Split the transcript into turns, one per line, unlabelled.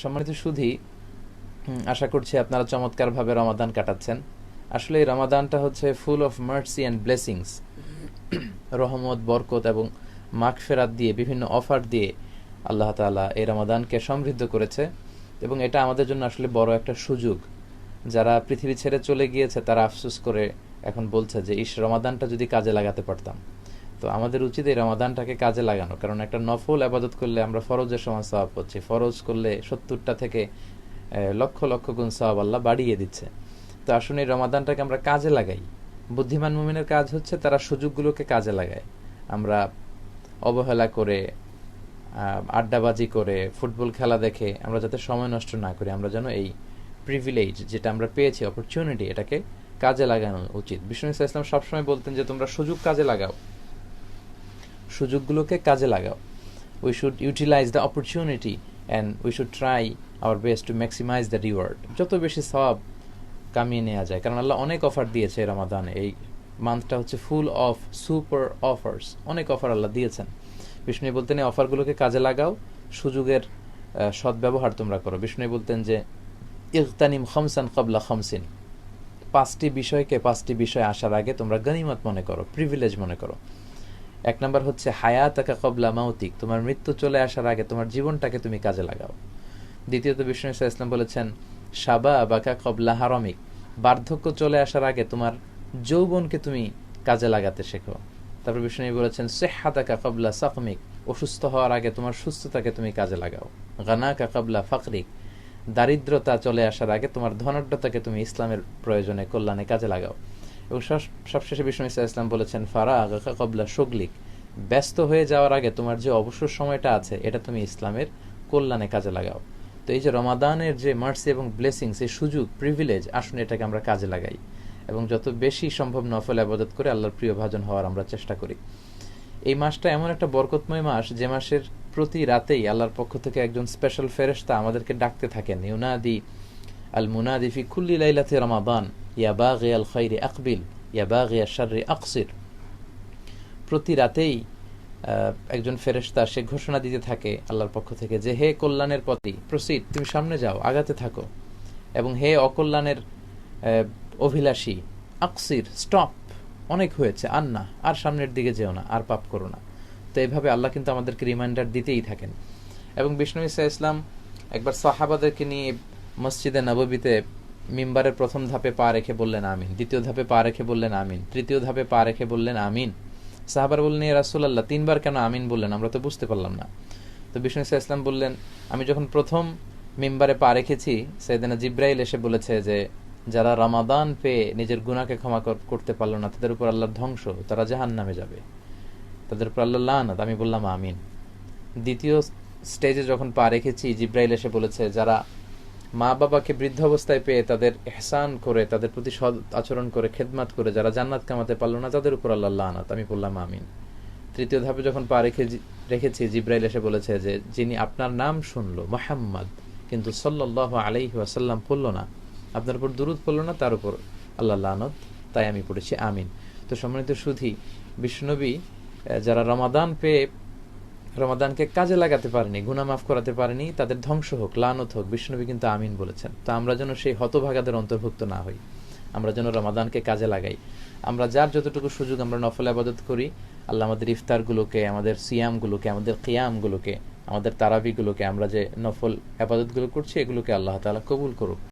সম্মানিত সুধী, আশা করছি আপনারা চমৎকারভাবে রমাদান কাটাচ্ছেন। আসলে এই রমাদানটা হচ্ছে full of mercy and blessings, রহমত, বরকত এবং মাগফিরাত দিয়ে, বিভিন্ন অফার দিয়ে আল্লাহ তাআলা এই রমাদানকে সমৃদ্ধ করেছে এবং এটা আমাদের জন্য আসলে বড় একটা সুযোগ। যারা পৃথিবী ছেড়ে চলে গিয়েছে তারা আফসোস করে এখন বলছে যে রমাদানটা যদি কাজে লাগাতে পারতাম। তো আমাদের উচিত এই রমাদানটাকে কাজে লাগানো, কারণ একটা নফল আবাদত করলে আমরা ফরজের সমান সওয়াব পাচ্ছি। ফরজ করলে 70টা থেকে লক্ষ লক্ষ গুণ সওয়াব আল্লাহ বাড়িয়ে দিচ্ছে। তো আসলে এই রমাদানটাকে আমরা কাজে লাগাই। বুদ্ধিমান মুমিনের কাজ হচ্ছে তারা সুযোগগুলোকে কাজে লাগায়। আমরা অবহেলা করে, আড্ডাবাজি করে, ফুটবল খেলা দেখে আমরা যাতে সময় নষ্ট না করি, আমরা যেন এই প্রিভিলেজ যেটা আমরা পেয়েছি, অপরচুনিটি, এটাকে কাজে লাগানো উচিত। বিষ্ণু ইসলাম সবসময় বলতেন যে তোমরা সুযোগ কাজে লাগাও, সুযোগগুলোকে কাজে লাগাও। We should utilise the opportunity and we should try our best to maximise the reward. যত বেশি সওয়াব কামিয়ে নেওয়া যায়, কারণ আল্লাহ অনেক অফার দিয়েছে রমাদানে। এই মান্থটা হচ্ছে ফুল অফ সুপার অফার্স, অনেক অফার আল্লাহ দিয়েছেন। বিষ্ণু বলতেন এই অফারগুলোকে কাজে লাগাও, সুযোগের সদ্ব্যবহার তোমরা করো। বিষ্ণু বলতেন যে ইগতানিম খামসান ক্বাবলা খামসিন, 5টি বিষয়কে 5টি বিষয় আসার আগে তোমরা গনিমত মনে করো, প্রিভিলেজ মনে করো। 1 নম্বর হচ্ছে হায়াতাকা ক্বাবলা মাউতিক, তোমার মৃত্যু চলে আসার আগে তোমার জীবনটাকে তুমি কাজে লাগাও। দ্বিতীয়ত বিষ্ণু ইসলাম বলেছেন শাবাবাকা ক্বাবলা হারামিক, বার্ধক্য চলে আসার আগে তোমার যৌবনকে তুমি কাজে লাগাতে শেখো। তারপর বিষ্ণু বলেছেন সিহহাতাকা ক্বাবলা সাকমিক, অসুস্থ হওয়ার আগে তোমার সুস্থতাকে তুমি কাজে লাগাও। গানাকা ক্বাবলা ফাকরিক, দারিদ্রতা চলে আসার আগে তোমার ধনাঢ্যতাকে তুমি ইসলামের প্রয়োজনে, কল্যাণে কাজে লাগাও। এবং সবশেষে বিষ্ণু ইসলাম বলেছেন ফারাগাকা ক্বাবলা শুগলিক, ব্যস্ত হয়ে যাওয়ার আগে তোমার যে অবসর সময়টা আছে এটা তুমি ইসলামের কল্যাণে কাজে লাগাও। তো এই যে রমাদানের যে মার্সি এবং ব্লেসিংস, এই সুযোগ, প্রিভিলেজ, আসুন এটাকে আমরা কাজে লাগাই এবং যত বেশি সম্ভব নফল ইবাদত করে আল্লাহর প্রিয় ভাজন হওয়ার আমরা চেষ্টা করি। এই মাসটা এমন একটা বরকতময় মাস যে মাসের প্রতি রাতেই আল্লাহর পক্ষ থেকে একজন স্পেশাল ফেরেশতা আমাদেরকে ডাকতে থাকেন, ইউনাদি আল মুনাদি ফি কুল্লি লাইলাতি রমাদান ইয়া বাগিয়াল খাইরি আকবিল ইয়া বাগিয়াশ শাররি আকসির। প্রতি রাতেই একজন ফেরেশতা সে ঘোষণা দিতে থাকে আল্লাহর পক্ষ থেকে যে হে কল্যাণের পথে প্রসিড, তুমি সামনে যাও, আগাতে থাকো, এবং হে অকল্যাণের অভিলাষী আকসির, স্টপ, অনেক হয়েছে, আর না, আর সামনের দিকে যেও না, আর পাপ করো না। তো এইভাবে আল্লাহ কিন্তু আমাদেরকে রিমাইন্ডার দিতেই থাকেন। এবং বিষ্ণু ইসলাম একবার সাহাবাদেরকে নিয়ে মসজিদে নববীতে মিম্বারের প্রথম ধাপে পা রেখে বললেন আমিন, দ্বিতীয় ধাপে পা রেখে বললেন আমিন, তৃতীয় ধাপে পা রেখে বললেন আমিন। সাহাবার বললেন ইয়া রাসূলুল্লাহ 3বার কেন আমিন বললেন, আমরা তো বুঝতে পারলাম না। তো বিষ্ণু ইসলাম বললেন আমি যখন প্রথম মিম্বারে পা রেখেছি, সাইয়েদনা জিব্রাইল এসে বলেছে যে যারা রমাদান পেয়ে নিজের গুনাহকে ক্ষমা করতে পারলো না তাদের উপর আল্লাহর ধ্বংস, তারা জাহান্নামে যাবে, তাদের উপর আল্লাহর লানত। আমি বললাম আমিন। দ্বিতীয় স্টেজে যখন পা রেখেছি, জিব্রাইল এসে বলেছে যারা মা বাবাকে বৃদ্ধ অবস্থায় পেয়ে তাদের ইহসান করে, তাদের প্রতি সৎ আচরণ করে, খেদমত করে যারা জান্নাত কামাতে পারলো না তাদের উপর আল্লাহর লানত। আমি বললাম আমিন। তৃতীয় ধাপে যখন পা রেখেছি, জিব্রাইল এসে বলেছে যে যিনি আপনার নাম শুনলো মুহাম্মদ কিন্তু সাল্লাল্লাহু আলাইহি ওয়াসাল্লাম পড়লো না, আপনার উপর দুরূদ পড়লো না, তার উপর আল্লাহর লানত। তাই আমি পড়েছি আমিন। তো সম্মানিত সুধী, বিশ্বনবী যারা রমাদান পেয়ে রমাদানকে কাজে লাগাতে পারেনি, গুনাহ মাফ করাতে পারেনি, তাদের ধ্বংস হোক, লানত হোক, বিশ্বনবী কিন্তু আমিন বলেছেন। তো আমরা যেন সেই হতভাগাদের অন্তর্ভুক্ত না হই, আমরা যেন রমাদানকে কাজে লাগাই। আমরা যার যতটুকু সুযোগ আমরা নফল ইবাদত করি, আল্লাহ আমাদের ইফতারগুলোকে, আমাদের সিয়ামগুলোকে, আমাদের কিয়ামগুলোকে, আমাদের তারাবিগুলোকে, আমরা যে নফল ইবাদতগুলো করছি এগুলোকে আল্লাহ তাআলা কবুল করুক।